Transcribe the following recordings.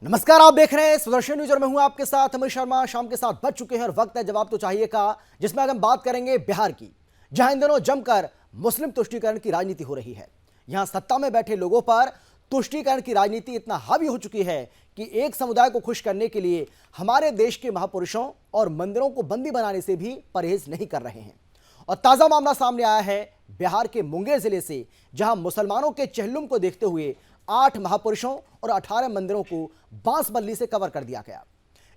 नमस्कार, आप देख रहे हैं सुदर्शन न्यूज और मैं हूं आपके साथ अमित शर्मा। शाम के 7 बज चुके हैं और वक्त है जवाब तो चाहिए का, जिसमें आज हम बात करेंगे बिहार की, जहां इन दिनों जमकर मुस्लिम तुष्टीकरण की राजनीति हो रही है। यहां सत्ता में बैठे लोगों पर तुष्टीकरण की राजनीति इतना हावी हो चुकी है कि एक समुदाय को खुश करने के लिए हमारे देश के महापुरुषों और मंदिरों को बंदी बनाने से भी परहेज नहीं कर रहे हैं। और ताजा मामला सामने आया है बिहार के मुंगेर जिले से, जहां मुसलमानों के चहलुम को देखते हुए 8 महापुरुषों और 18 मंदिरों को बांस बल्ली से कवर कर दिया गया।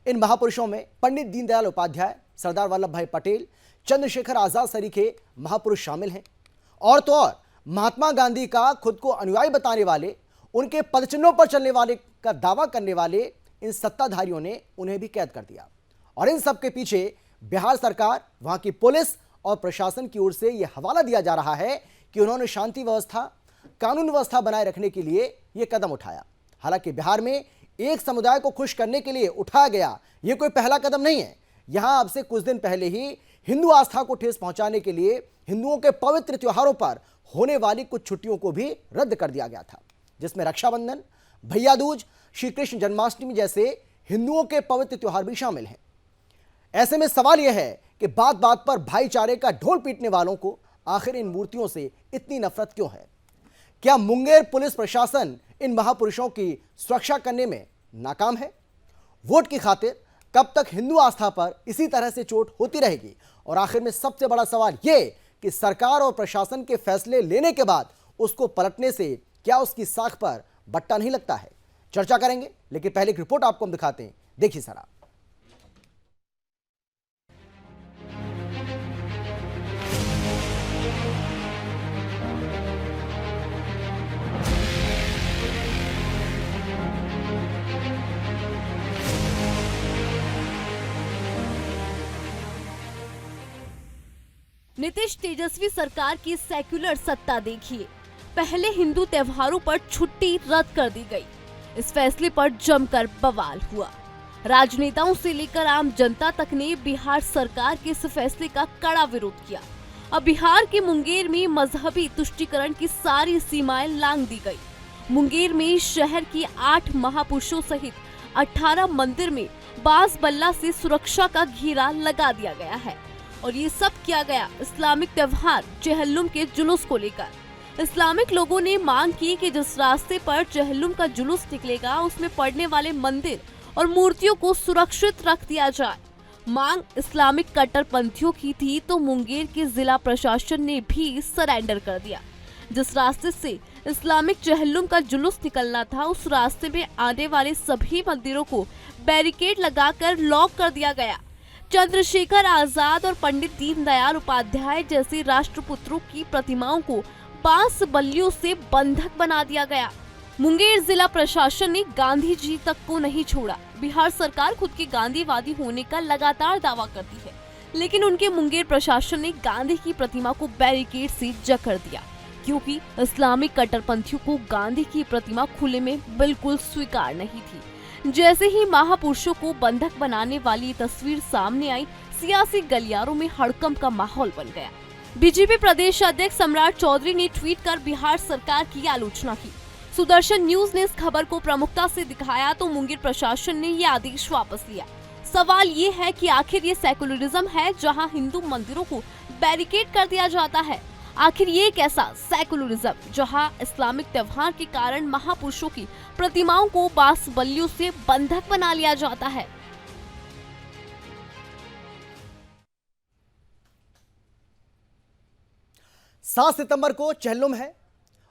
इन महापुरुषों में पंडित दीनदयाल उपाध्याय, सरदार वल्लभ भाई पटेल, चंद्रशेखर आजाद सरीखे महापुरुष शामिल हैं। और तो और महात्मा गांधी का खुद को अनुयायी बताने वाले, उनके पदचिन्हों पर चलने वाले का दावा करने वाले इन सत्ताधारियों ने उन्हें भी कैद कर दिया। और इन सब के पीछे बिहार सरकार, वहां की पुलिस और प्रशासन की ओर से यह हवाला दिया जा रहा है कि उन्होंने शांति व्यवस्था, कानून व्यवस्था बनाए रखने के लिए यह कदम उठाया। हालांकि बिहार में एक समुदाय को खुश करने के लिए उठाया गया यह कोई पहला कदम नहीं है। यहां अब से कुछ दिन पहले ही हिंदू आस्था को ठेस पहुंचाने के लिए हिंदुओं के पवित्र त्योहारों पर होने वाली कुछ छुट्टियों को भी रद्द कर दिया गया था, जिसमें रक्षाबंधन, भैया दूज, श्री कृष्ण जन्माष्टमी जैसे हिंदुओं के पवित्र त्योहार भी शामिल हैं। ऐसे में सवाल यह है कि बात बात पर भाईचारे का ढोल पीटने वालों को आखिर इन मूर्तियों से इतनी नफरत क्यों है? क्या मुंगेर पुलिस प्रशासन इन महापुरुषों की सुरक्षा करने में नाकाम है? वोट की खातिर कब तक हिंदू आस्था पर इसी तरह से चोट होती रहेगी? और आखिर में सबसे बड़ा सवाल यह कि सरकार और प्रशासन के फैसले लेने के बाद उसको पलटने से क्या उसकी साख पर बट्टा नहीं लगता है? चर्चा करेंगे, लेकिन पहले एक रिपोर्ट आपको हम दिखाते हैं, देखिए जरा। नीतीश तेजस्वी सरकार की सेक्युलर सत्ता देखिए। पहले हिंदू त्योहारों पर छुट्टी रद्द कर दी गई। इस फैसले पर जमकर बवाल हुआ। राजनेताओं से लेकर आम जनता तक ने बिहार सरकार के इस फैसले का कड़ा विरोध किया। अब बिहार के मुंगेर में मजहबी तुष्टीकरण की सारी सीमाएं लांघ दी गई। मुंगेर में शहर के 8 महापुरुषों सहित 18 मंदिर में बांस बल्ला से सुरक्षा का घेरा लगा दिया गया है। और ये सब किया गया इस्लामिक त्योहार चहल्लुम के जुलूस को लेकर। इस्लामिक लोगों ने मांग की कि जिस रास्ते पर चहल्लुम का जुलूस निकलेगा उसमें पड़ने वाले मंदिर और मूर्तियों को सुरक्षित रख दिया जाए। मांग इस्लामिक कट्टरपंथियों की थी तो मुंगेर के जिला प्रशासन ने भी सरेंडर कर दिया। जिस रास्ते से इस्लामिक चहल्लुम का जुलूस निकलना था उस रास्ते में आने वाले सभी मंदिरों को बैरिकेड लगाकर लॉक कर दिया गया। चंद्रशेखर आजाद और पंडित दीनदयाल उपाध्याय जैसे राष्ट्रपुत्रों की प्रतिमाओं को बांस बल्लियों से बंधक बना दिया गया। मुंगेर जिला प्रशासन ने गांधी जी तक को नहीं छोड़ा। बिहार सरकार खुद के गांधीवादी होने का लगातार दावा करती है, लेकिन उनके मुंगेर प्रशासन ने गांधी की प्रतिमा को बैरिकेड से जकड़ दिया, क्योंकि इस्लामिक कट्टरपंथियों को गांधी की प्रतिमा खुले में बिल्कुल स्वीकार नहीं थी। जैसे ही महापुरुषों को बंधक बनाने वाली तस्वीर सामने आई, सियासी गलियारों में हड़कंप का माहौल बन गया। बीजेपी प्रदेश अध्यक्ष सम्राट चौधरी ने ट्वीट कर बिहार सरकार की आलोचना की। सुदर्शन न्यूज ने इस खबर को प्रमुखता से दिखाया तो मुंगेर प्रशासन ने ये आदेश वापस लिया। सवाल ये है कि आखिर ये सेकुलरिज्म है जहां हिंदू मंदिरों को बैरिकेड कर दिया जाता है? आखिर ये कैसा सेकुलरिज्म जहां इस्लामिक त्योहार के कारण महापुरुषों की प्रतिमाओं को बांस बल्लियों से बंधक बना लिया जाता है? सात सितंबर को चहल्लुम है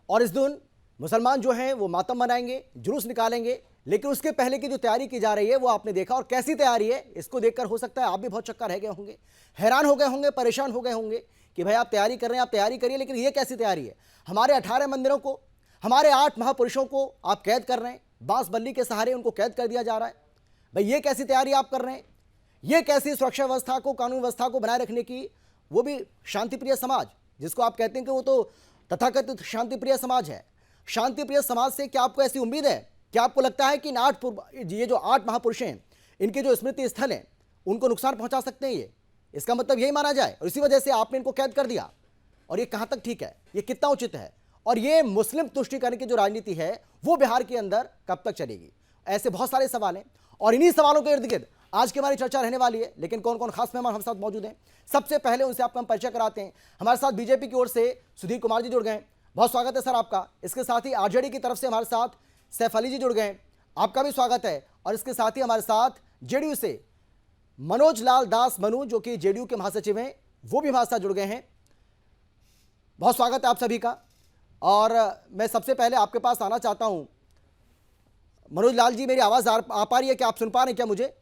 और इस दिन मुसलमान जो हैं वो मातम मनाएंगे, जुलूस निकालेंगे। लेकिन उसके पहले की जो तैयारी की जा रही है वो आपने देखा, और कैसी तैयारी है इसको देखकर हो सकता है आप भी बहुत चक्कर रह गए होंगे, हैरान हो गए होंगे, परेशान हो गए होंगे कि भाई आप तैयारी कर रहे हैं, आप तैयारी करिए, लेकिन ये कैसी तैयारी है? हमारे 18 मंदिरों को, हमारे 8 महापुरुषों को आप कैद कर रहे हैं, बांस बल्ली के सहारे उनको कैद कर दिया जा रहा है। भाई ये कैसी तैयारी आप कर रहे हैं? ये कैसी सुरक्षा व्यवस्था को, कानून व्यवस्था को बनाए रखने की, वो भी शांतिप्रिय समाज जिसको आप कहते हैं कि वो तो तथाकथित शांतिप्रिय समाज है। शांतिप्रिय समाज से क्या आपको ऐसी उम्मीद है? क्या आपको लगता है कि ये जो 8 महापुरुष हैं, इनके जो स्मृति स्थल हैं, उनको नुकसान पहुंचा सकते हैं? ये इसका मतलब यही माना जाए, और इसी वजह से आपने इनको कैद कर दिया। और ये कहां तक ठीक है? ये कितना उचित है? और ये मुस्लिम तुष्टीकरण की जो राजनीति है वो बिहार के अंदर कब तक चलेगी? ऐसे बहुत सारे सवाल हैं और इन्हीं सवालों के इर्द गिर्द आज की हमारी चर्चा रहने वाली है। लेकिन कौन कौन खास मेहमान हमारे साथ मौजूद हैं, सबसे पहले उनसे आपका हम परिचय कराते हैं। हमारे साथ बीजेपी की ओर से सुधीर कुमार जी जुड़ गए हैं, बहुत स्वागत है सर आपका। इसके साथ ही आरजेडी की तरफ से हमारे साथ सैफ अली जी जुड़ गए हैं, आपका भी स्वागत है। और इसके साथ ही हमारे साथ जेडीयू से मनोज लाल दास मनु, जो कि जेडीयू के महासचिव हैं, वो भी हमारे साथ जुड़ गए हैं। बहुत स्वागत है आप सभी का। और मैं सबसे पहले आपके पास आना चाहता हूं, मनोज लाल जी, मेरी आवाज आ पा रही है क्या? आप सुन पा रहे हैं क्या मुझे?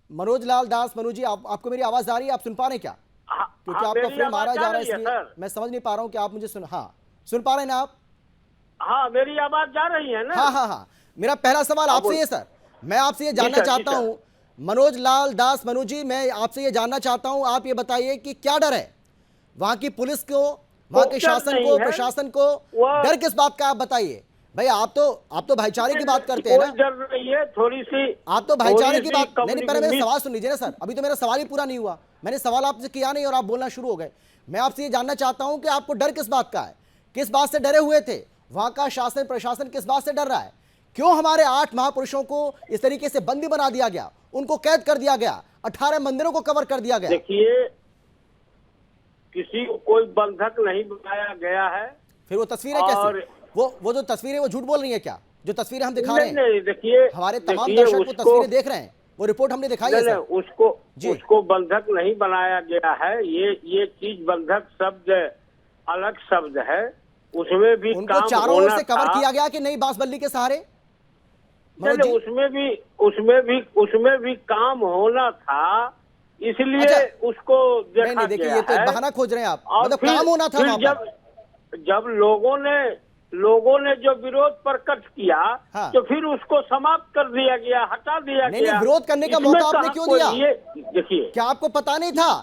मनोज लाल दास मनु जी, आपको मेरी आवाज आ रही है? आप सुन पा रहे हैं क्या? क्योंकि आपका फ्रेम मारा जा रहा है, इसलिए मैं समझ नहीं पा रहा हूं कि आप मुझे सुन पा रहे हैं ना आप? हाँ, मेरी आवाज जा रही है ना? हाँ। मेरा पहला सवाल आपसे ये सर, मैं आपसे ये जानना चाहता हूं, मनोज लाल दास मनु जी, मैं आपसे ये जानना चाहता हूं, आप ये बताइए कि क्या डर है वहां की पुलिस को, वहां के शासन को, प्रशासन को? डर किस बात का आप बताइए भाई। आप तो भाईचारे की बात करते हैं ना? डर रही है थोड़ी सी, आप तो भाईचारे की बात नहीं, पहले मेरा सवाल सुन लीजिए ना सर, अभी तो मेरा सवाल ही पूरा नहीं हुआ। मैंने सवाल आपसे किया नहीं और आप बोलना शुरू हो गए। मैं आपसे ये जानना चाहता हूं कि आपको डर किस बात का है, किस बात से डरे हुए थे? वहां का शासन प्रशासन किस बात से डर रहा है? क्यों हमारे 8 महापुरुषों को इस तरीके से बंदी बना दिया गया, उनको कैद कर दिया गया, 18 मंदिरों को कवर कर दिया गया? देखिए, किसी को कोई बंधक नहीं बनाया गया है। फिर वो तस्वीरें कैसी? वो जो तस्वीरें वो झूठ बोल रही है क्या? जो तस्वीरें हम दिखा रहे हैं, नहीं, देखिए, हमारे तमाम दर्शक वो तस्वीरें देख रहे हैं, वो रिपोर्ट हमने दिखाई है सर। उसको बंधक नहीं बनाया गया है। ये चीज बंधक शब्द अलग शब्द है, उसमें भी उनको चारों ओर से कवर किया गया कि नहीं बांसबल्ली के सहारे? उसमें भी काम होना था, इसलिए अच्छा, उसको देखा नहीं, देखिए गया ये तो है। बहाना खोज रहे हैं आप, और मतलब फिर, काम होना था फिर वहां पर। जब लोगों ने जो विरोध प्रकट किया, हाँ। तो फिर उसको समाप्त कर दिया गया, हटा दिया नहीं, गया। विरोध करने का इसमें मौका आपने कहाँ क्यों कोई दिया? देखिए, क्या आपको पता नहीं था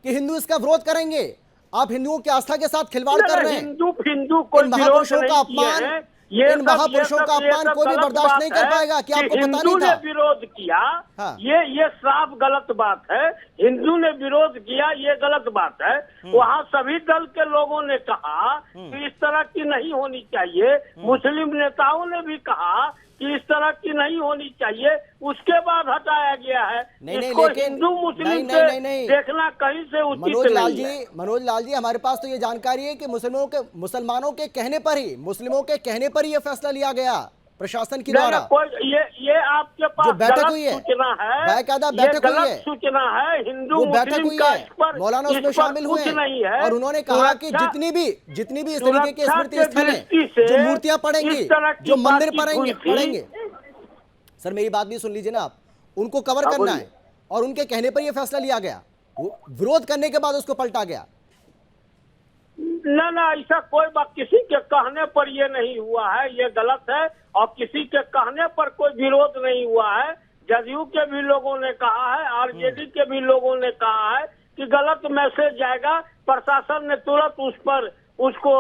कि हिंदू इसका विरोध करेंगे? आप हिंदुओं की आस्था के साथ खिलवाड़ कर रहे हैं। हिंदू कोई महापुरुषों का अपमान, इन महापुरुषों का अपमान कोई भी बर्दाश्त नहीं कर पाएगा। क्या आपको पता नहीं था? विरोध किया, हाँ। ये साफ गलत बात है। हिंदू ने विरोध किया, ये गलत बात है। वहाँ सभी दल के लोगों ने कहा कि इस तरह की नहीं होनी चाहिए। मुस्लिम नेताओं ने भी कहा कि इस तरह की नहीं होनी चाहिए, उसके बाद हटाया गया है। इसको हिंदू मुस्लिम से देखना कहीं से उचित नहीं है। मनोज लाल जी, हमारे पास तो ये जानकारी है कि मुसलमानों के कहने पर ही, मुस्लिमों के कहने पर ही ये फैसला लिया गया प्रशासन की द्वारा। ये आपके पास बैठक हुई है, सूचना है, बाकायदा बैठक हुई है, सूचना है। हिंदू बैठक हुई है, मौलाना उसमें शामिल हुए हैं और उन्होंने कहा कि जितनी भी इस तरीके के स्मृति स्थल हैं, जो मूर्तियां पड़ेंगी, जो मंदिर पड़ेंगे, सर मेरी बात भी सुन लीजिए ना आप, उनको कवर करना है और उनके कहने पर यह फैसला लिया गया। विरोध करने के बाद उसको पलटा गया। ना, ऐसा कोई बात, किसी के कहने पर ये नहीं हुआ है, ये गलत है। और किसी के कहने पर कोई विरोध नहीं हुआ है। जदयू के भी लोगों ने कहा है, आरजेडी के भी लोगों ने कहा है कि गलत मैसेज जाएगा। प्रशासन ने तुरंत उसको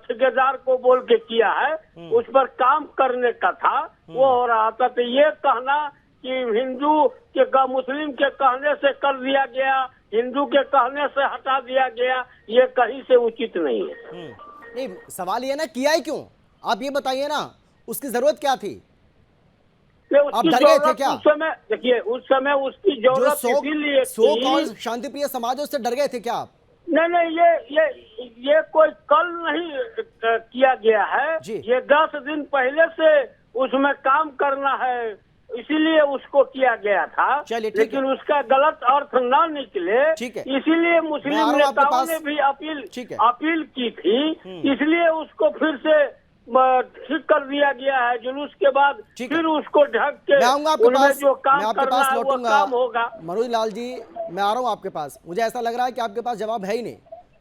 ठेकेदार को बोल के किया है, उस पर काम करने का था, वो हो रहा था। तो ये कहना कि हिंदू के मुस्लिम के कहने से कर दिया गया, हिंदू के कहने से हटा दिया गया, ये कहीं से उचित नहीं है। नहीं, सवाल ये ना किया ही क्यों, आप ये बताइए ना, उसकी जरूरत क्या थी? आप डर गए थे क्या? उस समय देखिए, उस समय उसकी जरूरत इसीलिए थी। शांतिप्रिय समाजों से डर गए थे क्या आप? नहीं, ये कोई कल नहीं किया गया है, ये 10 दिन पहले से उसमें काम करना है, इसीलिए उसको किया गया था। लेकिन उसका गलत अर्थ न निकले, इसीलिए मुस्लिम नेताओं ने भी अपील की थी, इसलिए उसको फिर से ठीक कर दिया गया है। जुलूस के बाद फिर उसको ढक के उनमें जो काम करना है वो काम होगा। मनोज लाल जी, मैं आ रहा हूँ आपके पास। मुझे ऐसा लग रहा है कि आपके पास जवाब है ही नहीं।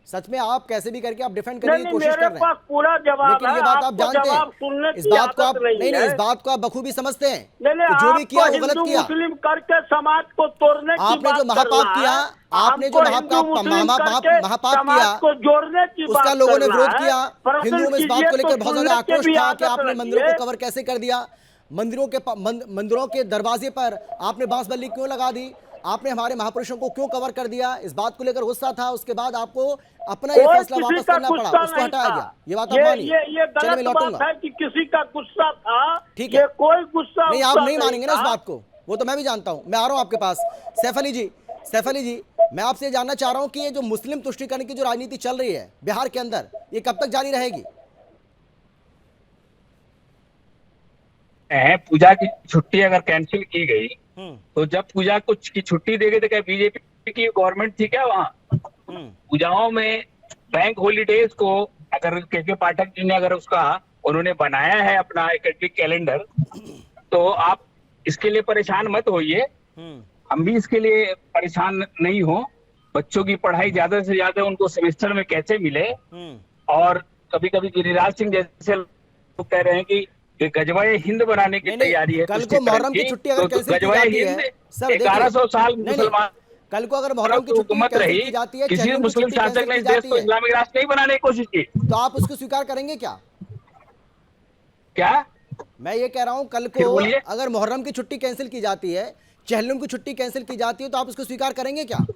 सच में आप कैसे भी करके आप डिफेंड करने की कोशिश कर रहे हैं। मेरे पास पूरा जवाब है, लेकिन ये बात आप जानते हैं, इस बात को आप नहीं, इस बात को आप बखूबी समझते हैं कि जो भी किया वो गलत किया। मुस्लिम करके समाज को तोड़ने की आपने जो महापाप किया, आपने जो महापाप किया, को जोड़ने की उसका लोगों ने विरोध किया। हिंदुओं में इस बात को लेकर बहुत ज्यादा आक्रोश था कि आपने मंदिरों को कवर कैसे कर दिया, मंदिरों के दरवाजे पर आपने बांसबल्ली क्यों लगा दी, आपने हमारे महापुरुषों को क्यों कवर कर दिया, इस बात को लेकर गुस्सा था, उसके बाद आपको अपना ये कोई फैसला किसी वापस का करना पड़ा, गुस्सा उसको नहीं हटाया था। गया, ये बात आप मानिए। ये चलिए मैं गलत लौटूंगा। बात है कि किसी का गुस्सा था। ठीक है, ये कोई गुस्सा नहीं आप उस्सा नहीं मानेंगे ना इस था। बात को, वो तो मैं भी जानता हूं। मैं आ रहा हूं आपके पास। सैफ अली जी, मैं आपसे जानना चाह रहा हूं कि ये जो मुस्लिम तुष्टीकरण की जो राजनीति चल रही है बिहार के अंदर, ये कब तक जारी रहेगी? पूजा की छुट्टी अगर कैंसिल की गई तो जब पूजा कुछ की छुट्टी दे गई तो क्या बीजेपी की गवर्नमेंट थी क्या वहाँ? पूजाओं में बैंक हॉलीडेज को अगर के पाठक जी ने अगर उसका उन्होंने बनाया है अपना एकेडमिक कैलेंडर, तो आप इसके लिए परेशान मत होइए। हम भी इसके लिए परेशान नहीं हो। बच्चों की पढ़ाई ज्यादा से ज्यादा उनको सेमेस्टर में कैसे मिले, और कभी कभी गिरिराज सिंह जैसे लोग कह रहे हैं कि गजवाए हिंद बनाने की तैयारी है। कल को मुहर्रम की छुट्टी अगर कैंसिल की जाती है सर, 1100 साल मुसलमान कल को अगर मुहर्रम की छुट्टी हुकूमत कैंसिल रही, की जाती है, किसी चहलम की मुस्लिम छुट्टी शासक कैंसिल ने की इस देश जाती को है, इस्लामिक राष्ट्र नहीं बनाने की कोशिश की, तो आप उसको स्वीकार करेंगे क्या? क्या? मैं ये कह रहा हूं कल फिर को बोलिए। अगर मुहर्रम की छुट्टी कैंसिल की जाती है, चहलम की छुट्टी कैंसिल की जाती है, तो आप उसको स्वीकार करेंगे क्या?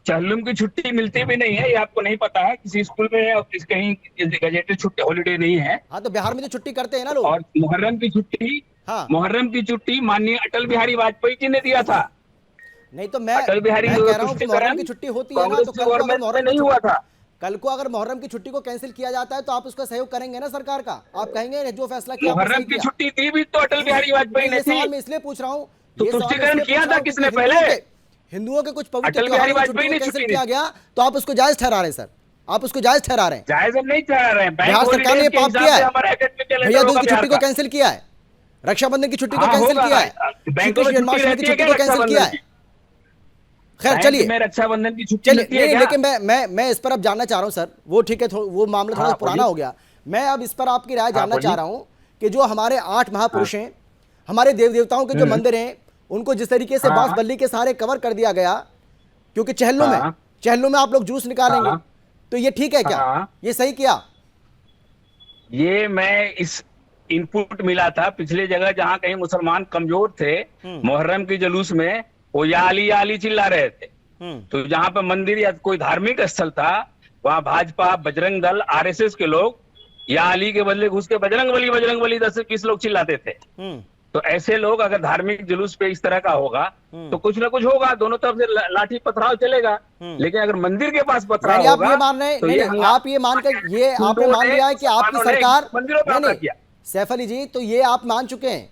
चहलुम की छुट्टी मिलती भी नहीं है, ये आपको नहीं पता है? किसी स्कूल में और किस कहीं गजेटेड छुट्टी हॉलीडे नहीं है। हाँ, तो बिहार में तो छुट्टी करते हैं ना लोग। और मुहर्रम की छुट्टी, हाँ, मुहर्रम की छुट्टी माननीय अटल बिहारी वाजपेयी जी ने दिया था। नहीं तो मैं अटल बिहारी कह रहा हूँ कि मुहर्रम की छुट्टी होती है ना, तो कल को अगर मुहर्रम नहीं हुआ था, कल को अगर मुहर्रम की छुट्टी को कैंसिल किया जाता है तो आप उसका सहयोग करेंगे ना सरकार का? आप कहेंगे जो फैसला किया आपने मुहर्रम सही की किया। छुट्टी दी भी तो अटल बिहारी वाजपेयी ने ये थी। सवाल मैं इसलिए पूछ रहा हूँ, तो ये सवाल मैं तुष्टीकरण इसलिए किया पूछ रहा था हूँ किसने कि पहले? हिंदुओं के कुछ पवित्र अटल त्योहारों बिहारी की वाजपेयी छुट्टी ने को कैंसिल छुट्टी किया दी। गया, तो आप उसको जायज ठहरा रहे हैं सर, आप उसको जायज ठहरा रहे हैं। जायज हम नहीं ठहरा रहे हैं। बिहार सरकार ने ये पाप किया है, भैया दूज की छुट्टी को कैंसिल किया है, रक्षाबंधन की छुट्टी को कैंसिल किया है, श्री कृष्ण जन्माष्टमी की छुट्टी को कैंसिल किया है। खैर चलिए, में रक्षाबंधन की छुट्टी चलिए मिलती है नहीं, क्या? लेकिन मैं इस पर अब जानना चाह रहा हूं सर, वो ठीक है, वो मामला थोड़ा हाँ, पुराना हो गया। मैं अब इस पर आपकी राय जानना चाह रहा हूं कि जो हमारे 8 महापुरुष हैं, हमारे देव देवताओं के जो मंदिर हैं, उनको जिस तरीके से बांस बल्ली के सहारे कवर कर दिया गया, क्योंकि चहल्लुम में आप लोग जूस निकालेंगे, तो ये ठीक है क्या? ये सही किया? ये मैं इस इनपुट मिला था पिछले जगह जहां कहीं मुसलमान कमजोर थे, मुहर्रम की जुलूस में वो या अली चिल्ला रहे थे। तो जहां पे मंदिर या कोई धार्मिक स्थल था, वहां भाजपा, बजरंग दल, आरएसएस के लोग या अली के बदले घुस के बजरंग बली 10 से 20 लोग चिल्लाते थे। तो ऐसे लोग अगर धार्मिक जुलूस पे इस तरह का होगा तो कुछ ना कुछ होगा, दोनों तरफ से लाठी पथराव चलेगा। लेकिन अगर मंदिर के पास पथराव होगा, आप ये मान रहे हैं, आप ये मानकर ये आपने मान लिया है कि आपकी सरकार मंदिरों पे हमला किया। सैफ अली जी, तो ये आप मान चुके हैं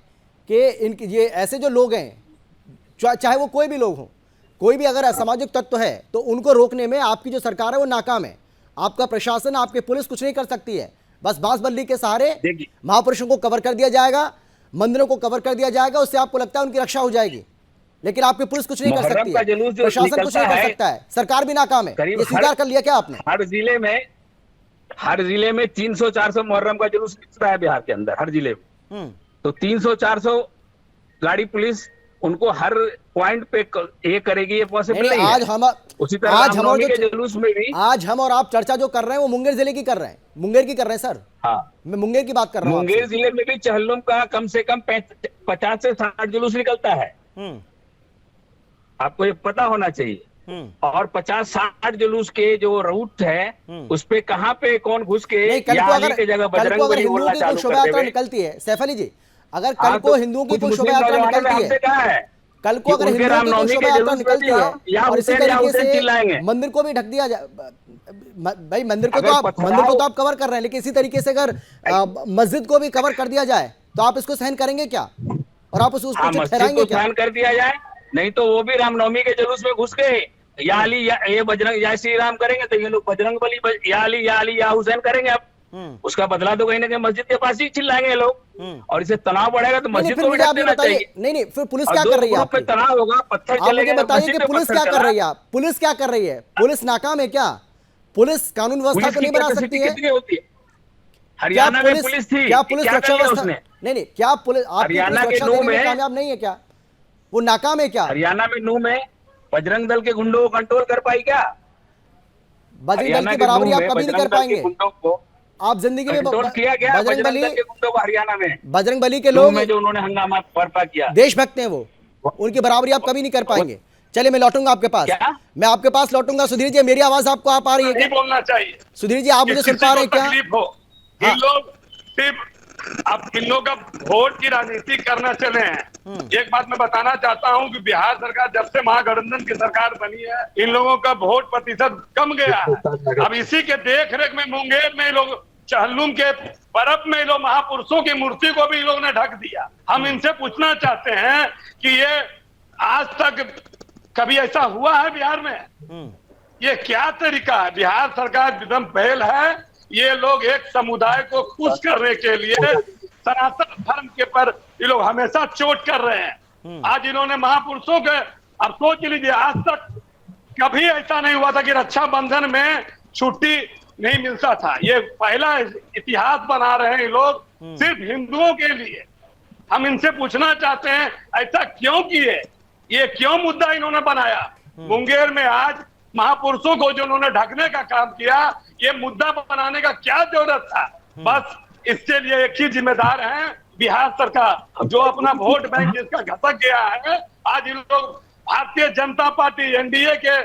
कि इनके ये ऐसे जो लोग हैं, चाहे वो कोई भी लोग हों, कोई भी अगर असामाजिक तत्व है, तो उनको रोकने में आपकी जो सरकार है वो नाकाम है। आपका प्रशासन, आपकी पुलिस कुछ नहीं कर सकती है। बस बांस बल्ली के सहारे महापुरुषों को कवर कर दिया जाएगा, मंदिरों को कवर कर दिया जाएगा, उससे आपको लगता है उनकी रक्षा हो जाएगी, लेकिन आपकी पुलिस कुछ नहीं कर सकती है, प्रशासन कुछ नहीं कर सकता है, सरकार भी नाकाम है। ये स्वीकार कर लिया क्या आपने? हर जिले में 300-400 मुहर्रम का जुलूस निकलता है बिहार के अंदर, हर जिले में। तो 300-400 गाड़ी पुलिस उनको हर पॉइंट पे ये करेगी, ये पॉसिबल नहीं है। आज हम जुलूस में भी आज हम और आप चर्चा जो कर रहे हैं वो मुंगेर जिले की कर रहे हैं, मुंगेर की कर रहे हैं सर। हाँ, मैं मुंगेर की बात कर रहा हूँ। मुंगेर जिले में भी चहल्लुम का कम से कम 50 से 60 जुलूस निकलता है, आपको ये पता होना चाहिए। और 50-60 जुलूस के जो रूट है उस पे कहाँ पे कौन घुस के के जगह बजरंगबली बोलना चालू कर देवे। निकलती है सैफ अली जी, अगर कल को हिंदुओं की कोई शोभा यात्रा निकलती है, कल को अगर हिंदुओं की कोई शोभा यात्रा निकलती है और इसी तरीके से मंदिर को भी ढक दिया जाए, भाई मंदिर को तो आप कवर कर रहे हैं, लेकिन इसी तरीके से अगर मस्जिद को भी कवर कर दिया जाए तो आप इसको सहन करेंगे क्या? और आप उसको ठहराएंगे क्या? सहन कर दिया जाए, नहीं तो वो भी रामनवमी के जुलूस में घुस गए, या अली ये बजरंग या श्री राम करेंगे, तो ये लोग बजरंग बली या हुसैन करेंगे। अब उसका बदला तो कहीं ना कहीं मस्जिद के पास ही चिल्लाएंगे लोग, और इसे तनाव बढ़ेगा तो मस्जिद को भी ढक देना चाहिए। नहीं, फिर पुलिस क्या कर रही है? पे तनाव होगा, पत्थर चलेंगे, बताइए कि पुलिस क्या कर रही है? पुलिस क्या कर रही है? पुलिस नाकाम है क्या? पुलिस कानून व्यवस्था को नहीं बना सकती है? कितनी होती है? हरियाणा में पुलिस थी, क्या पुलिस रक्षा व्यवस्था उसने? नहीं, क्या पुलिस हरियाणा के नूह में कामयाब नहीं है क्या? वो नाकाम है क्या? हरियाणा में नूह में बजरंग दल के गुंडों को कंट्रोल कर पाई क्या? बजरंग दल की बराबरी आप कभी नहीं कर पाएंगे। आप जिंदगी में किया गया बजरंग दल के गुंडों को हरियाणा में, बजरंग बली के लोग में जो उन्होंने हंगामा बर्पा किया, देशभक्त हैं वो, उनकी बराबरी आप कभी नहीं कर पाएंगे। चलिए मैं लौटूंगा आपके पास, क्या? मैं आपके पास लौटूंगा। सुधीर जी, मेरी आवाज आपको आ पा रही है नहीं क्या? बोलना चाहिए सुधीर जी, आप कि मुझे सुन किसी पा को रहे हैं क्या? तकलीफ हो। हाँ। इन लोग सिर्फ अब इन लोग का वोट की राजनीति करना चले हैं। एक बात मैं बताना चाहता हूं कि बिहार सरकार जब से महागठबंधन की सरकार बनी है, इन लोगों का वोट प्रतिशत कम गया है। अब इसी के देख रेख में मुंगेर में लोग चहलुम के परब में लोग महापुरुषों की मूर्ति को भी इन लोगों ने ढक दिया। हम इनसे पूछना चाहते हैं कि ये आज तक कभी ऐसा हुआ है बिहार में? ये क्या तरीका है? बिहार सरकार एकदम पहल है। ये लोग एक समुदाय को खुश करने के लिए सनातन धर्म के पर ये लोग हमेशा चोट कर रहे हैं। आज इन्होंने महापुरुषों के, अब सोच लीजिए, आज तक कभी ऐसा नहीं हुआ था कि रक्षाबंधन में छुट्टी नहीं मिलता था। ये पहला इतिहास बना रहे हैं ये लोग सिर्फ हिंदुओं के लिए। हम इनसे पूछना चाहते हैं ऐसा क्यों किए? ये क्यों मुद्दा इन्होंने बनाया? मुंगेर में आज महापुरुषों को जो उन्होंने ढकने का काम किया, ये मुद्दा बनाने का क्या जरूरत था? बस इसके लिए एक ही जिम्मेदार है बिहार सरकार, जो अपना वोट बैंक जिसका घसक गया है। आज इन लोग भारतीय जनता पार्टी एनडीए के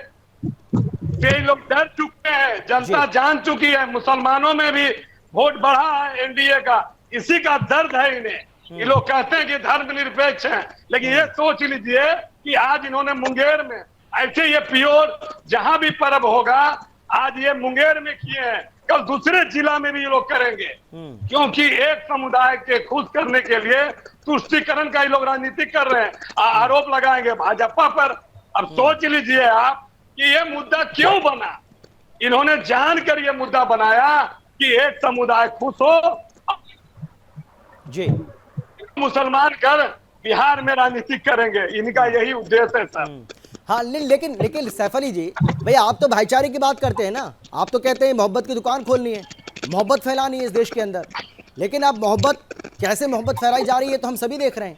से लोग डर चुके हैं, जनता जान चुकी है। मुसलमानों में भी वोट बढ़ा है एनडीए का, इसी का दर्द है इन्हें। ये लोग कहते हैं कि धर्मनिरपेक्ष हैं, लेकिन ये सोच लीजिए कि आज इन्होंने मुंगेर में ऐसे ये प्योर जहां भी पर्व होगा, आज ये मुंगेर में किए हैं, कल दूसरे जिला में भी ये लोग करेंगे। क्योंकि एक समुदाय के खुश करने के लिए तुष्टीकरण का ये लोग राजनीति कर रहे हैं, आरोप लगाएंगे भाजपा पर। अब सोच लीजिए आप कि ये मुद्दा क्यों बना? इन्होंने जानकर ये मुद्दा बनाया कि एक समुदाय खुश हो, जी मुसलमान कर बिहार में राजनीति करेंगे। इनका यही उद्देश्य है सर। हाँ, लेकिन सैफ अली जी, भैया आप तो भाईचारे की बात करते हैं ना, आप तो कहते हैं मोहब्बत की दुकान खोलनी है, मोहब्बत फैलानी है इस देश के अंदर। लेकिन अब कैसे मोहब्बत फैलाई जा रही है तो हम सभी देख रहे हैं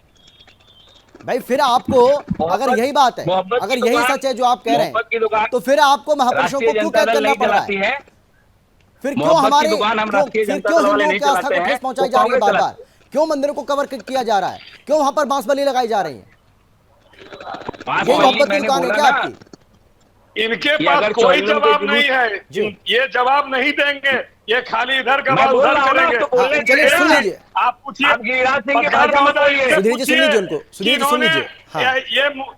भाई। फिर आपको अगर यही बात है, अगर यही सच है जो आप कह रहे हैं, तो फिर आपको महापुरुषों को क्यों कैद करना पड़ रहा है? फिर क्यों हमारे हिंदुओं की आस्था को ठेस पहुंचाई जा रही है बार बार? क्यों मंदिरों को कवर किया जा रहा है? क्यों वहां पर बांसबली लगाई जा रही है? ये मोहब्बत की दुकान है क्या आपकी? इनके पास कोई जवाब नहीं है, ये जवाब नहीं देंगे, ये खाली इधर का बात उधर करेंगे। चलिए सुन लीजिए, आप पूछिए सुधीर जी, सुन लीजिए उनको, सुधीर जी सुन लीजिए। हाँ,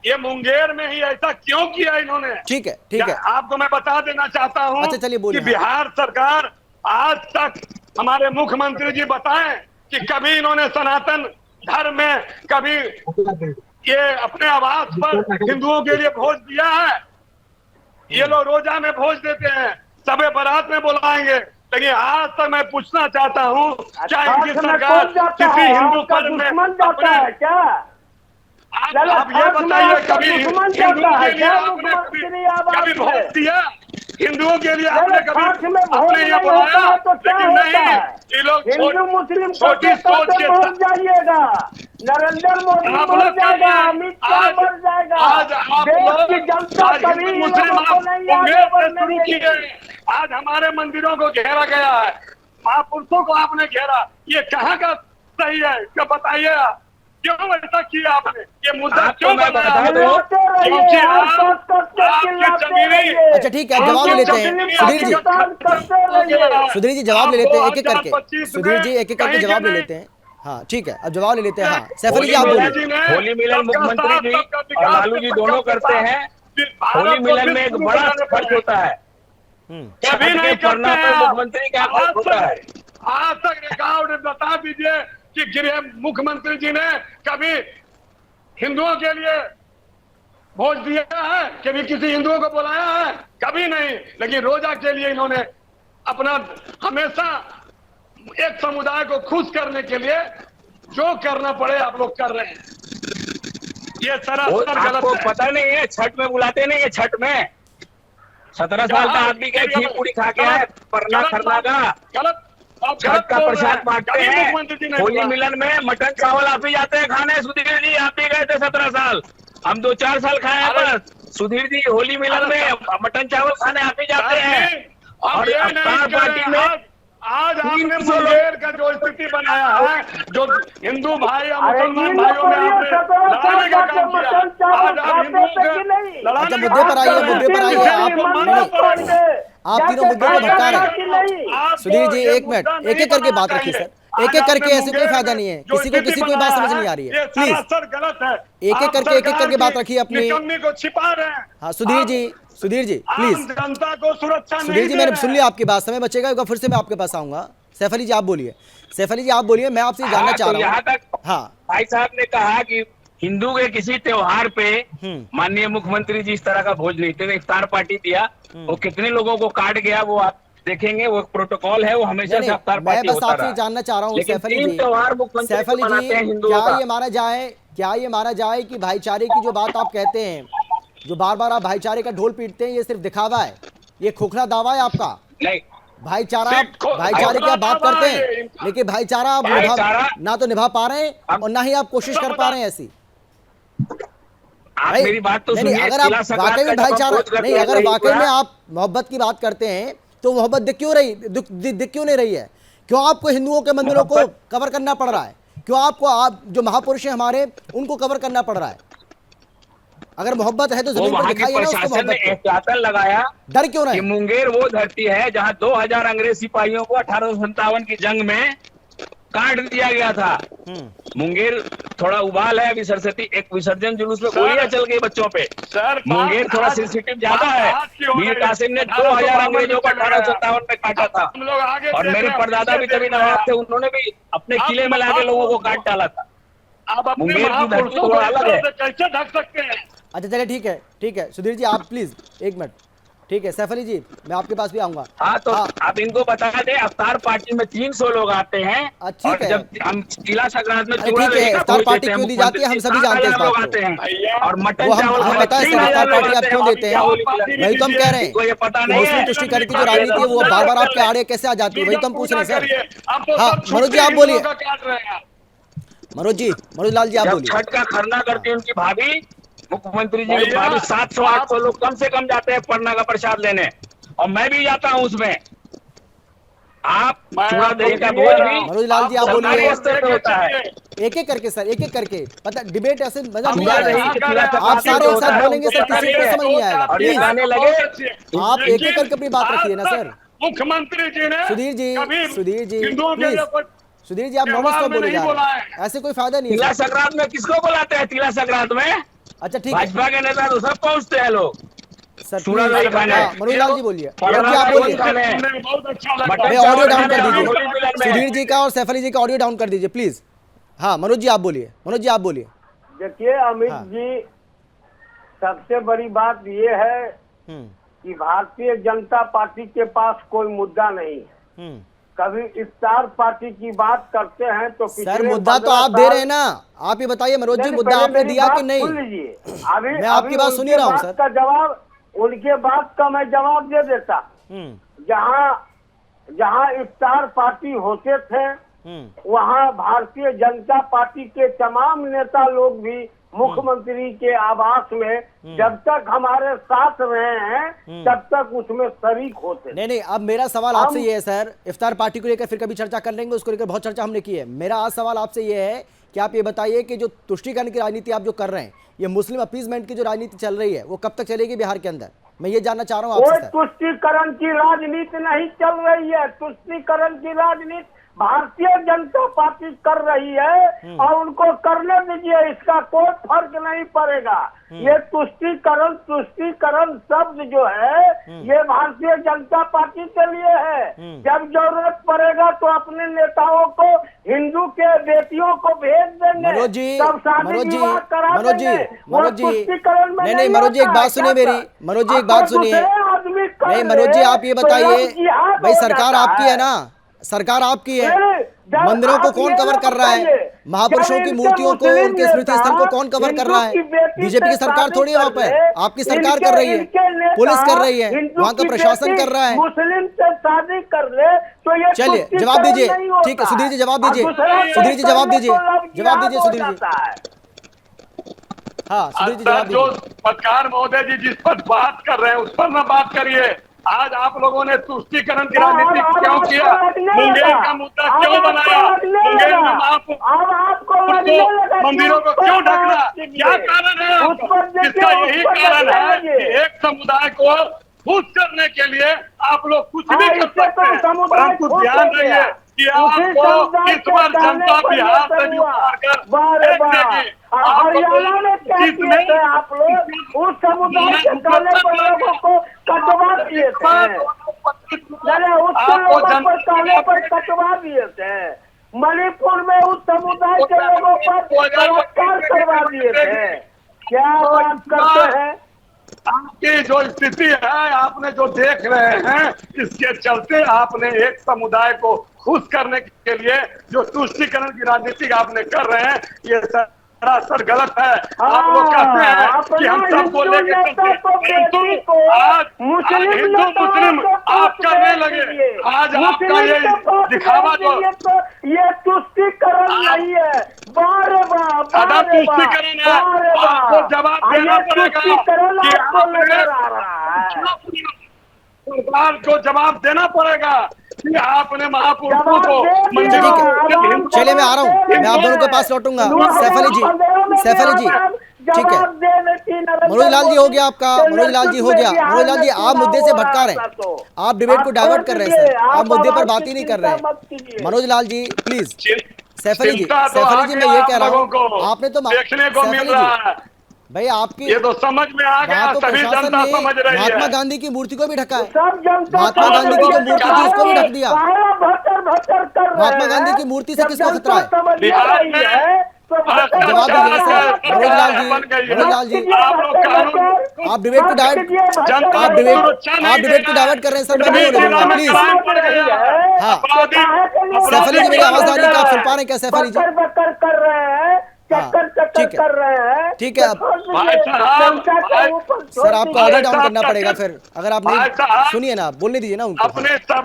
ये मुंगेर में ही ऐसा क्यों किया इन्होंने? ठीक है आपको मैं बता देना चाहता हूँ। अच्छा चलिए बोलिए। कि बिहार सरकार आज तक, हमारे मुख्यमंत्री जी बताएं कि कभी इन्होंने सनातन धर्म में कभी ये अपने आवास पर हिंदुओं के लिए भोज दिया है? ये लोग रोजा में भोज देते हैं, सबे बारात में बुलाएंगे, लेकिन आज तक मैं पूछना चाहता हूँ क्या इनकी सरकार किसी हिंदू पर्व में अपने क्या? आप ये बताइए, कभी हिंदुओं के लिए आपने कभी भोज दिया? हिंदुओं के लिए आपने कभी अपने ये बुलाया? लेकिन नहीं, ये लोग हिंदू मुस्लिम छोटी सोच के जाइएगा, नरेंद्र मोदी मर जाएगा, अमित शाह मर जाएगा, आज आप लोग मुस्लिम शुरू किए। आज हमारे मंदिरों को घेरा गया है, महापुरुषों को आपने घेरा, ये कहाँ का सही है? क्या बताइए आप, क्यों ऐसा किया आपने? ये मुद्दा क्यों बनाया? क्योंकि अच्छा ठीक है, जवाब ले लेते हैं सुधीर जी। सुधीर जी जवाब ले लेते हैं एक एक करके, सुधीर जी एक एक करके जवाब ले लेते हैं। हाँ ठीक है, अब जवाब ले लेते हैं। हाँ सैफ अली जी आप बोलिए। होली मिलन मुख्यमंत्री जी और लालू जी दोनों करते हैं। होली मिलन में एक बड़ा खर्च होता है, कभी नहीं करना है। मुख्यमंत्री क्या खर्च होता है? आज तक रिकॉर्ड बता दीजिए कि गृह मुख्यमंत्री जी ने कभी हिंदुओं के लिए भोज दिया है? कभी किसी हिंदुओं को बुलाया है? कभी नहीं। लेकिन रोजा के लिए इन्होंने अपना हमेशा एक समुदाय को खुश करने के लिए जो करना पड़े आप लोग कर रहे हैं। ये सरासर गलत है। पता नहीं है, छठ में बुलाते नहीं है? छठ में 17 साल का आदमी का खीर पूरी खा के है, परना खरना का गलत छठ का प्रसाद बांटते हैं। होली मिलन में मटन चावल आप ही जाते हैं खाने। सुधीर जी आप भी गए थे 17 साल, हम 2-4 साल खाए हैं बस। सुधीर जी होली मिलन में मटन चावल खाने आप ही जाते हैं। और अवतार पार्टी में आज आपने मुंगेर का जो स्थिति बनाया है, जो हिंदू भाई और मुसलमान भाइयों में आपने लड़ाने का काम किया, आज आप हिंदुओं के अच्छा, मुद्दे पर आइए, मुद्दे पर आइए। आप तीनों मुद्दों को भटका रहे हैं। सुधीर जी, एक मिनट, एक एक करके बात रखिए सर, एक एक करके, ऐसे कोई फायदा नहीं है, किसी को कोई बात समझ नहीं आ रही है, प्लीज गलत है। एक एक करके बात रखिए अपनी। को छिपा रहे हैं। हाँ सुधीर जी प्लीज। जनता को सुरक्षा नहीं सुधीर जी, दे मैंने रहे सुन लिया आपकी बात, समय बचेगा फिर से मैं आपके पास आऊंगा। सैफ अली जी आप बोलिए, सैफ अली जी आप बोलिए, मैं आपसे जानना चाह रहा यहाँ हूँ। तक हाँ भाई साहब ने कहा कि हिंदू के किसी त्योहार पे माननीय मुख्यमंत्री जी इस तरह का भोज नहीं थे, इफ्तार पार्टी दिया, वो कितने लोगों को काट गया वो आप देखेंगे, वो प्रोटोकॉल है, वो हमेशा से इफ्तार मैं पार्टी बस होता आपसे रहा। जानना चाह रहा हूँ लेकिन सैफ अली तीन जी, त्योहार मुख्यमंत्री सैफ अली मनाते हैं जी, हिंदुओं क्या का। ये माना जाए कि भाईचारे की जो बात आप कहते हैं, जो बार बार आप भाईचारे का ढोल पीटते हैं, ये सिर्फ दिखावा है, ये खोखला दावा है आपका? नहीं, भाईचारे की आप बात करते हैं, लेकिन भाईचारा आप ना तो निभा पा रहे हैं और ना ही आप कोशिश कर पा रहे हैं ऐसी। आप मेरी बात तो नहीं, सुनिए। अगर आप वाकई में भाईचारा नहीं, अगर वाकई में आप मोहब्बत की बात करते हैं तो मोहब्बत दिख क्यों नहीं रही है? क्यों आपको हिंदुओं के मंदिरों को कवर करना पड़ रहा है? क्यों आपको आप जो महापुरुष हैं हमारे, उनको कवर करना पड़ रहा है? अगर मोहब्बत है तो जमीन पर दिखाइए ना उसको प्रशासन ने मोहब्बत को। एहतियातन लगाया डर क्यों कि रहे? मुंगेर वो धरती है जहां 2000 अंग्रेज सिपाहियों को 1857 की जंग में काट दिया गया था। मुंगेर थोड़ा उबाल है, अभी सरस्वती एक विसर्जन जुलूस में गोलियां चल गई बच्चों पे। सर, मुंगेर थोड़ा सेंसिटिव ज्यादा है। मीर कासिम ने 2000 अंग्रेजों को 1857 में काटा था, हम लोग आगे और मेरे परदादा भी तभी नवाब थे, उन्होंने भी अपने किले में लाके लोगों को काट डाला था। आप अपने मुंगेर की धरती महापुरुषों को थोड़ा अलग है। कैसे ढक सकते हैं? अच्छा चलिए, ठीक है सुधीर जी आप प्लीज एक मिनट, ठीक है सैफ अली जी मैं आपके पास भी आऊंगा। हाँ तो आप इनको बता दें, अफ्तार पार्टी में 300 लोग आते हैं, ठीक और है। जब हम तिला संक्रांत में अरे चूड़ा ठीक है, दही का इफ्तार भोज पार्टी देते हैं, क्यों दी जाती है हम सभी जानते हैं इस बात को। आते हैं और मटन वो हम चावल पता है सर, इफ्तार पार्टी आप क्यों देते हैं, वही तो हम कह रहे हैं। को ये पता नहीं मुस्लिम है। तुष्टिकरण की जो राजनीति है वो बार बार आपके आड़े कैसे आ जाती है, वही तो हम पूछ रहे हैं सर। हाँ मनोज जी आप बोलिए, मनोज लाल जी आप जब बोलिए। छठ का खरना करती है उनकी भाभी, मुख्यमंत्री जी की भाभी, 700-800 लोग कम से कम जाते हैं पन्ना का प्रसाद लेने, और मैं भी जाता हूँ उसमें। आप चूड़ा दही का भोज भी मनोज लाल जी आप सरकारी बोलिए, स्तर पे होता है। एक एक करके सर, एक एक करके, पता डिबेट ऐसे मजा नहीं चूड़ा आ दही रहा के है। खिलाफ आप सारे एक साथ बोलेंगे सर, किसी को समझ नहीं आएगा, और ये प्लीज गाने लगे। आप एक एक करके अपनी बात रखिए ना सर। मुख्यमंत्री जी ने सुधीर जी हिंदुओं के प्लीज, ऊपर सुधीर जी आप नॉन स्टॉप बोले जा बोला रहे हैं, ऐसे कोई फायदा नहीं तिला है सर। संक्रांत में किसको बुलाते हैं? तिला संक्रांत में अच्छा ठीक है भाजपा के नेता तो सब पहुंचते हैं लोग। सर, चूड़ा प्लीज। दही खाने। हाँ, मनोज लाल जी बोलिए, पन्ना मनोज जी आप का बोलिए। भोज खाने। बहुत अच्छा लगा। मटन मैं ऑडियो डाउन कर चावल दीजिए, खाने। सुधीर जी का और सैफ अली जी का ऑडियो डाउन कर दीजिए प्लीज। हाँ मनोज जी आप बोलिए, देखिए अमित हाँ। जी, सबसे बड़ी बात ये है कि भारतीय जनता पार्टी के पास कोई मुद्दा नहीं है। कभी इफ्तार पार्टी की बात करते हैं तो सर मुद्दा तो आप दे रहे हैं ना, आप ये बताइए मनोज जी मुद्दा आपने दिया कि नहीं? अभी मैं आपकी बात सुन ही रहा हूँ सर। का जवाब, उनके बात का मैं जवाब दे देता। जहाँ इफ्तार पार्टी होते थे वहाँ भारतीय जनता पार्टी के तमाम नेता लोग भी मुख्यमंत्री के आवास में जब तक हमारे साथ रहे हैं तब तक उसमें शरीक होते। नहीं अब मेरा सवाल आपसे ये है सर, इफ्तार पार्टी को लेकर फिर कभी चर्चा कर लेंगे, उसको लेकर बहुत चर्चा हमने की है। मेरा आज सवाल आपसे ये है कि आप ये बताइए कि जो तुष्टीकरण की राजनीति आप जो कर रहे हैं, ये मुस्लिम अपीजमेंट की जो राजनीति चल रही है वो कब तक चलेगी बिहार के अंदर? मैं ये जानना चाह रहा हूँ कोई आपसे सर। तुष्टीकरण की राजनीति नहीं चल रही है। तुष्टीकरण की राजनीति भारतीय जनता पार्टी कर रही है और उनको करने दीजिए, इसका कोई फर्क नहीं पड़ेगा। ये तुष्टीकरण शब्द जो है ये भारतीय जनता पार्टी के लिए है। जब जरूरत पड़ेगा तो अपने नेताओं को, हिंदू के बेटियों को भेज देंगे, मनोज जी, तब शादी विवाह करा देंगे। वो तुष्टीकरण में नहीं मनोज जी एक बात सुनिए मेरी, मनोज जी एक बात सुनिए। नहीं मनोज जी आप ये बताइए, भाई सरकार आपकी है ना, सरकार आपकी है, मंदिरों को कौन कवर कर रहा है? महापुरुषों की मूर्तियों को, उनके स्मृति स्थल को कौन कवर कर रहा है? बीजेपी की सरकार थोड़ी है वहाँ पे, आपकी सरकार कर रही है, पुलिस कर रही है, वहाँ का प्रशासन कर रहा है। मुस्लिम से शादी कर ले तो ये चलिए जवाब दीजिए, ठीक है सुधीर जी जवाब दीजिए, सुधीर जी जवाब दीजिए, जवाब दीजिए सुधीर जी। हाँ सुधीर जी जवाब जो दीजिए। पत्रकार महोदय जी जिस पर बात कर रहे हैं उस पर ना बात करिए। आज आप लोगों ने तुष्टीकरण की राजनीति क्यों किया? मुंगेर का मुद्दा क्यों बनाया? मुंगेर में मंदिरों को क्यों ढकना? क्या कारण है आपका? इसका यही कारण है कि एक समुदाय को खुश करने के लिए आप लोग कुछ भी कर सकते हैं, परंतु ध्यान रखिए कि आपको इस बार जनता बिहार से भी उतार कर फेंक देगी। हरियाणा में क्या किए थे आप लोग? उस समुदाय के काले पर लोगों को कटवा दिए थे, उस लोगों पर काले पर कटवा दिए थे। मणिपुर में उस समुदाय के लोगों पर बलात्कार करवा दिए थे। क्या बात करते हैं? आपकी जो स्थिति है, आपने जो देख रहे हैं, इसके चलते आपने एक समुदाय को खुश करने के लिए जो तुष्टीकरण की राजनीति आपने कर रहे हैं, ये सरासर गलत है। आप लोग कहते हैं कि हम सबको लेके चलते, परंतु आज हिंदू मुस्लिम आप करने लगे। आज आपका ये दिखावा जो ये तुष्टीकरण नहीं है, अगर तुष्टीकरण है आपको जवाब देना पड़ेगा कि सरकार को जवाब देना पड़ेगा कि आपने महापुरुषों को मंदिरों को। चलिए मैं आ रहा हूँ, मैं आप दोनों के पास लौटूंगा। सैफ अली जी ठीक है। मनोज लाल जी हो गया आपका, मनोज लाल जी हो गया। मनोज लाल जी आप मुद्दे से भटका रहे हैं, आप डिबेट को डाइवर्ट कर रहे हैं सर, आप मुद्दे पर बात ही नहीं कर रहे हैं। मनोज लाल जी प्लीज। सैफ अली जी मैं ये कह रहा हूँ, आपने तो देखने को मिल रहा है भाई आपकी ये तो समझ में आ गया, सभी जनता समझ रही है। महात्मा गांधी की मूर्ति को भी ढका है, महात्मा गांधी की जो मूर्ति थी उसको भी ढक दिया। महात्मा गांधी की मूर्ति से किसको खतरा है? बिहार में जवाब दीजिए सर। मनोज लाल जी आप डिबेट को डाइवर्ट कर रहे हैं सर, मैं नहीं बोलूंगा प्लीज। हाँ सैफ अली जी मेरी आवाज आ रही है, आप सुन पा रहे हैं क्या सैफ अली जी? कर रहे हैं, चक्कर कर रहे हैं, ठीक है। अब सर आपको ऑडियो डाउन करना पड़ेगा फिर, अगर आप नहीं सुनिए ना, बोलने दीजिए ना उनको। अपने सब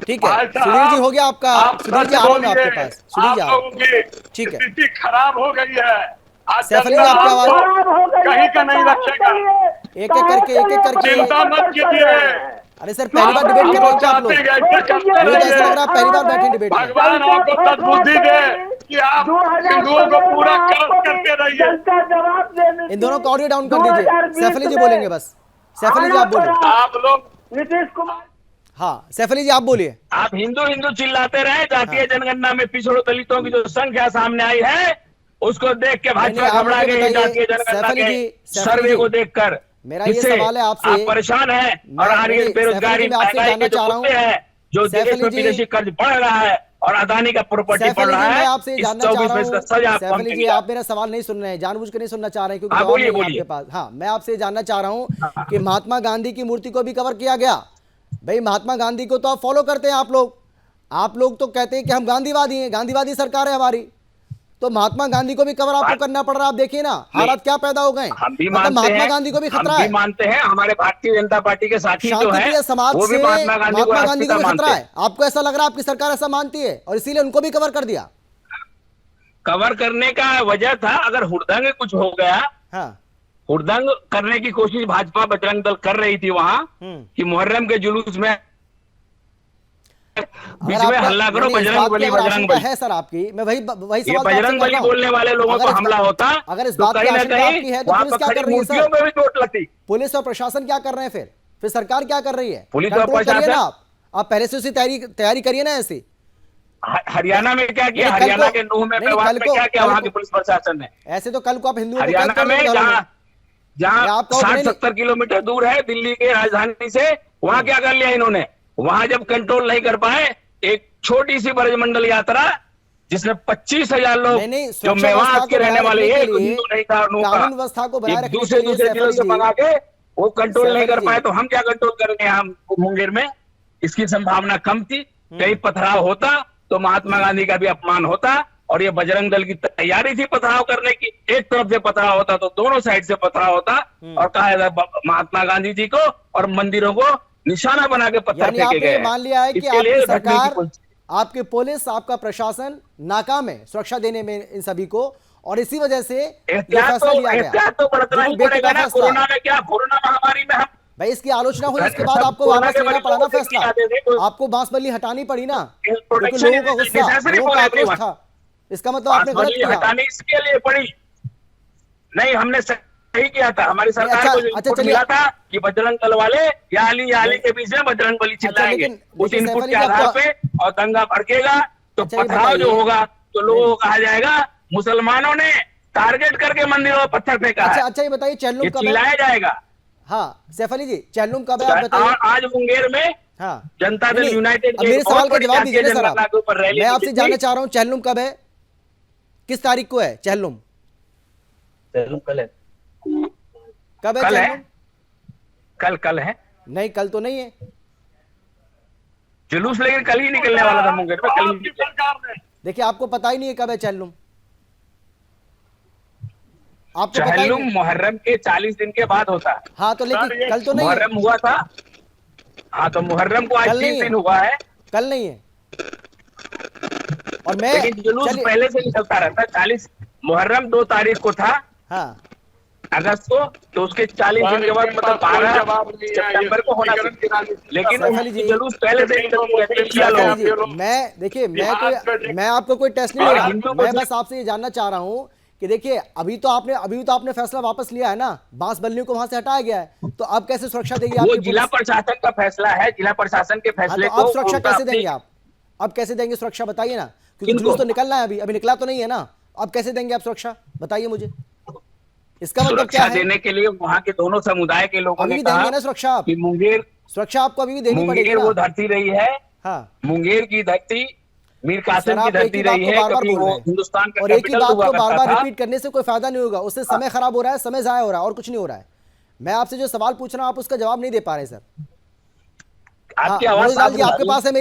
ठीक है सुधीर जी हो गया आपका। सुधीर जी आ रहा हूं मैं आपके पास। सुधीर जी आओ, ठीक है। स्थिति खराब हो गई है। सैफ अली जी आपकी आवाज कहीं का नहीं रखेगा। एक एक करके चिंता मत कीजिए। अरे सर पहली बार डिबेट कर रहे हैं क्या आप लोग? मुझे ऐसा लग रहा है पहली बार बैठे डिबेट में। भगवान आपको सद्बुद्धि दे कि आप हिंदुओं को पूरा करते रहिए। इन दोनों को ऑडियो डाउन कर दीजिए। सैफ अली जी बोलेंगे बस। सैफ अली जी आप बोलिए। आप लोग नीतीश कुमार। हाँ सैफ अली जी आप बोलिए। आप हिंदू हिंदू चिल्लाते रहे, जातीय जनगणना में पिछड़ों दलितों की जो संख्या सामने आई है उसको देख के भाजपा घबरा गई। जातीय जनगणना के सर्वे को देखकर मेरा ये सवाल है आपसे, आप परेशान हैं और आगे बेरोजगारी महंगाई के जो मुद्दे हैं, जो देश में विदेशी कर्ज बढ़ रहा है और अदानी का प्रॉपर्टी बढ़ रहा है, आपसे जानना चाह रहा हूं सैफ अली जी, आप मेरा सवाल नहीं सुन रहे हैं, जानबूझ के नहीं सुनना चाह रहे हैं क्योंकि जवाब नहीं है आपके पास। हाँ मैं आपसे जानना चाह रहा हूं कि महात्मा गांधी की मूर्ति को भी कवर किया गया। भाई महात्मा गांधी को तो आप फॉलो करते हैं आप लोग तो कहते हैं कि हम गांधीवादी हैं, गांधीवादी सरकार है हमारी, तो महात्मा गांधी को भी कवर आपको करना पड़ रहा है। आप देखिए ना हालात क्या पैदा हो गए। हम भी मतलब महात्मा गांधी को भी खतरा है। मानते हैं हमारे भारतीय जनता पार्टी के साथी जो है समाज वो भी से महात्मा गांधी को भी खतरा है। आपको ऐसा लग रहा है आपकी सरकार ऐसा मानती है और इसीलिए उनको भी कवर कर दिया? कवर करने का वजह था अगर हुड़दंग कुछ हो गया, हाँ हुड़दंग करने की कोशिश भाजपा बजरंग दल कर रही थी वहां कि मुहर्रम के जुलूस में बीच में हल्ला करो बजरंग बली है सर आपकी। मैं वही सवाल बजरंग बली बोलने वाले लोगों पर हमला होता, अगर इस बात की आशंका आपकी है तो पुलिस क्या कर रही है सर? में भी चोट लगती। पुलिस और प्रशासन क्या कर रहे हैं फिर सरकार क्या कर रही है? पुलिस और प्रशासन आप पहले से उसी तैयारी करिए ना। ऐसी हरियाणा में क्या किया, हरियाणा के नूह में क्या किया वहां की पुलिस प्रशासन ने? ऐसे तो कल को आप हिंदुओं हरियाणा में जहाँ 60-70 किलोमीटर दूर है दिल्ली के राजधानी से, वहां क्या कर लिया इन्होंने? वहां जब कंट्रोल नहीं कर पाए, एक छोटी सी ब्रजमंडल यात्रा जिसमें 25,000 लोग जो मेवात के रहने वाले एक हिंदू नहीं था कानून व्यवस्था को बनाए रखने दूसरे जिलों से मंगा के वो कंट्रोल नहीं कर पाए, तो हम क्या कंट्रोल करेंगे? हम मुंगेर में इसकी संभावना कम थी। कहीं पथराव होता तो महात्मा गांधी का भी अपमान होता और ये बजरंग दल की तैयारी थी पथराव करने की। एक तरफ से पथराव होता तो दोनों साइड से पथराव होता और कहा महात्मा गांधी जी को और मंदिरों को निशाना बना के पत्थर फेंके गए। मान लिया है कि आपकी सरकार, आपकी पुलिस, आपका प्रशासन नाकाम है सुरक्षा देने में इन सभी को, और इसी वजह से एहतियात तो बरतना ही पड़ेगा ना। कोरोना में क्या, कोरोना महामारी में हम भाई इसकी आलोचना हुई, उसके बाद सब आपको कोरोना वापस के लेना मरीजों पड़ा ना को फैसला, दिखा देते कोई- आपको बांसबल्ली हटानी पड़ी ना, क्योंकि प्रोटेक्शन लोगों का गुस्सा, नेसेसरी लोगों का फॉर आक्रोश एवरीवन। था। इसका मतलब आपने गलत बांसबल्ली किया। हटाने इसके लिए पड़ी नहीं, हमने सही किया था। हमारी सरकार अच्छा, को जो अच्छा, इनपुट चलिए। मिला था कि बजरंग दल वाले या अली के बीच में बजरंग बली चिल्लाएंगे, लेकिन उस सैफ इनपुट अली के जी, आधार आपको- पे और दंगा भड़केगा तो अच्छा, ये पथराव जो बताइए। होगा तो लोगों को कहा जाएगा मुसलमानों ने टारगेट करके मंदिरों में पत्थर फेंका अच्छा है, अच्छा, ये बताइए चेहल्लुम ये कब है? चिल्लाया जाएगा। हाँ सैफ अली जी, चेहल्लुम कब है आप बताइए। आज मुंगेर में हाँ, जनता दल नहीं, यूनाइटेड अब की मेरे एक बहुत सवाल का बड़ी जवाब दीजिए ना जातीय सर आप। जनगणना के ऊपर रैली मैं आपसे निकली जानना थी। चाह रहा हूँ चेहल्लुम कब है, किस तारीख को है चेहल्लुम? कल है, कब है कल है, चेहल्लुम? कल है नहीं कल तो नहीं है। जुलूस, लेकिन कल ही निकलने वाला था मुंगेर में, कल ही आपकी निकला। सरकार ने देखिए आपको पता ही नहीं है कब है चेहल्लुम, आपको पता ही चहल्लुम नहीं। मुहर्रम के 40 दिन के बाद होता है। हाँ तो लेकिन सर, ये कल तो नहीं है, मुहर्रम हुआ था, हाँ तो मुहर्रम को आज कल नहीं 30 है। दिन हुआ है, कल नहीं है। और मैं लेकिन जुलूस चलिए, पहले से ही चलता रहता है। 40 मुहर्रम 2 तारीख को था हाँ अगस्त को, तो उसके 40 दिन के बाद मतलब 12 सितंबर को होना चाहिए, लेकिन सैफ अली उसकी जी, जुलूस पहले से ही चलती रहती है। किया सैफ लोगों अली ने। जी, मैं देखिए आज मैं आपको कोई टेस्ट नहीं और ले रहा, हिंदू को मैं सिर्फ- बस आपसे ये जानना चाह रहा हूँ कि देखिए अभी तो आपने फैसला वापस लिया है ना, बांसबल्लियों को वहां से हटाया गया है, तो अब कैसे सुरक्षा देगी वो आपकी जिला पुलिस? प्रशासन का फैसला है, जिला प्रशासन के हाँ, फैसले तो को अब सुरक्षा उनका कैसे अपनी- देंगे आप? अब कैसे देंगे सुरक्षा बताइए ना, क्योंकि किनको? जुलूस तो निकलना है, अभी निकला तो नहीं है ना, अब कैसे देंगे आप सुरक्षा बताइए मुझे, इसका मतलब क्या सुरक्षा है? देने के लिए वहाँ के दोनों समुदाय के लोगों अभी ने भी कहा देंगे ना सुरक्षा आप? कि मुंगेर सुरक्षा आपको अभी भी देनी पड़ेगी मुंगेर वो ना। धरती रही है, हाँ मुंगेर की धरती मीर सर, कासिम आप की एक धरती ही बात रही को है, बार-बार क्योंकि बोल वो रहे हैं। हिंदुस्तान का और एक ही कैपिटल बात हुआ को करता बार-बार था। रिपीट करने से कोई फायदा नहीं होगा, उससे समय खराब हो रहा है, समय जाया हो रहा है और कुछ नहीं हो रहा है। मैं आपसे जो सवाल पूछ रहा हूं आप उसका जवाब नहीं दे पा रहे सर। आपकी हाँ, आवाज मनोज लाल साफ जी आपके नहीं पास है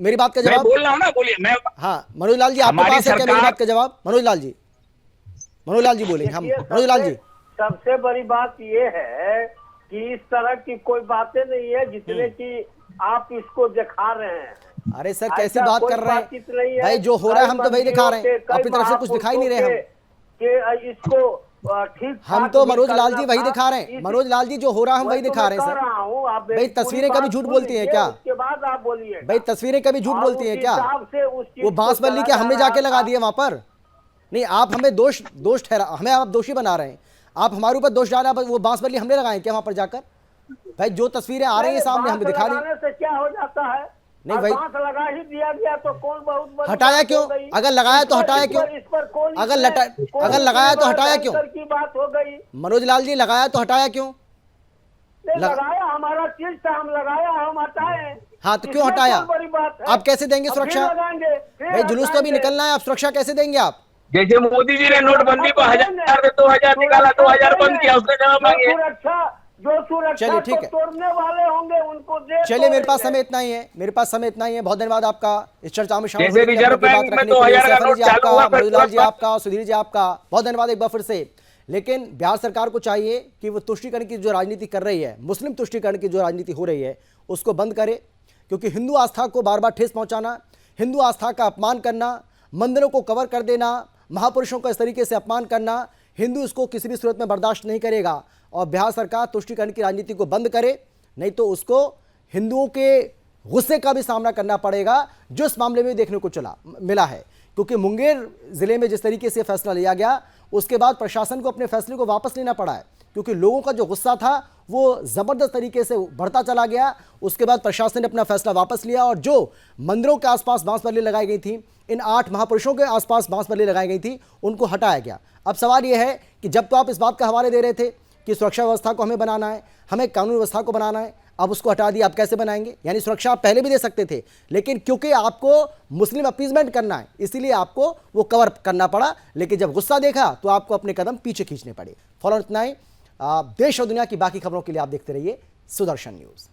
मेरी बात का मैं जवाब? बोल रहा हूँ ना, बोलिए। मैं हाँ मनोज लाल जी आपके हमारी पास है क्या मेरी सरकार- बात का जवाब? मनोज लाल जी बोलेंगे हम। देखिए, मनोज लाल जी, सबसे बड़ी बात ये है कि इस तरह की कोई बातें नहीं है जितने की आप इसको दिखा रहे हैं। अरे सर ऐसा कैसी बात कोई कर रहे बातचीत नहीं हैं है। भाई, जो हो रहा है हम तो वही दिखा रहे हैं, कई अपनी तरफ से कुछ दिखाई नहीं रहे हम। कि इसको ठीक हम तो मनोज लाल जी वही दिखा रहे हैं, मनोज लाल जी जो हो रहा है हम वही दिखा रहे हैं सर। भाई, तस्वीरें कभी झूठ बोलती हैं क्या? उसके बाद आप बोलिए भाई तस्वीरें कभी झूठ बोलती हैं क्या? वो बांसबल्ली के हमने जाके लगा दिए वहां पर? नहीं, आप हमें दोष ठहरा, हमें आप दोषी बना रहे हैं, आप हमारे ऊपर दोष डाल रहे हैं, वो बांसबल्ली हमने लगाए क्या वहां पर जाकर? भाई जो तस्वीरें आ रही है सामने हमें दिखा दी। से क्या हो जाता है? नहीं भाई, बांस लगा ही दिया गया तो कौन बहुत बड़ी हटाया बात क्यों? हो गई? अगर लगाया तो इस पर- हटाया इस क्यों? पर- इस पर कौन अगर इसमें- लटा- कौन अगर इसमें लगाया तो बड़ा हटाया क्यों? अंतर की बात हो गई? मनोज लाल जी लगाया तो हटाया क्यों? नहीं, लग- लगाया हमारा चीज था, हम लगाया, हम हटाए। हाँ तो क्यों इसमें हटाया? कौन बड़ी बात है? आप कैसे देंगे अब सुरक्षा? फिर लगाएंगे, फिर भाई जुलूस तो अभी हटाएंगे। निकलना है, आप सुरक्षा कैसे देंगे आप? जैसे मोदी जी ने नोटबंदी को 1000 से 2000 निकाला, 2000 बंद किया, उसने जवाब मांगे। जो सुरक्षा चलिए, ठीक को है। तोड़ने वाले होंगे उनको दे चलिए मेरे पास तोड़ेंगे। समय इतना ही है, बहुत धन्यवाद आपका इस चर्चा में शामिल जैसे होने के लिए, रिजर्व अपनी बात बैंक में रखने के लिए। 2000 का सैफ अली नोट जी चालू आपका, हुआ, फिर मनोज लाल जी तुरंत आपका, सुधीर जी आपका बहुत धन्यवाद एक बार फिर से। लेकिन बिहार सरकार को चाहिए कि वो तुष्टीकरण की जो राजनीति कर रही है, मुस्लिम तुष्टीकरण की जो राजनीति हो रही है उसको बंद करे, क्योंकि हिंदू आस्था को बार बार ठेस पहुंचाना, हिंदू आस्था का अपमान करना, मंदिरों को कवर कर देना, महापुरुषों का इस तरीके से अपमान करना, हिंदू इसको किसी भी सूरत में बर्दाश्त नहीं करेगा। और बिहार सरकार तुष्टीकरण की राजनीति को बंद करे, नहीं तो उसको हिंदुओं के गुस्से का भी सामना करना पड़ेगा, जो इस मामले में देखने को मिला है। क्योंकि मुंगेर जिले में जिस तरीके से फैसला लिया गया, उसके बाद प्रशासन को अपने फैसले को वापस लेना पड़ा है, क्योंकि लोगों का जो गुस्सा था वो ज़बरदस्त तरीके से बढ़ता चला गया। उसके बाद प्रशासन ने अपना फैसला वापस लिया और जो मंदिरों के आसपास बांसबल्ली लगाई गई थी, इन 8 महापुरुषों के आसपास बांसबल्ली लगाई गई थी, उनको हटाया गया। अब सवाल यह है कि जब तो आप इस बात का हवाले दे रहे थे कि सुरक्षा व्यवस्था को हमें बनाना है, हमें कानून व्यवस्था को बनाना है, अब उसको हटा दिया, आप कैसे बनाएंगे? यानी सुरक्षा आप पहले भी दे सकते थे, लेकिन क्योंकि आपको मुस्लिम अपीजमेंट करना है इसीलिए आपको वो कवर करना पड़ा, लेकिन जब गुस्सा देखा तो आपको अपने कदम पीछे खींचने पड़े। फॉलो इतना ही। देश और दुनिया की बाकी खबरों के लिए आप देखते रहिए सुदर्शन न्यूज़।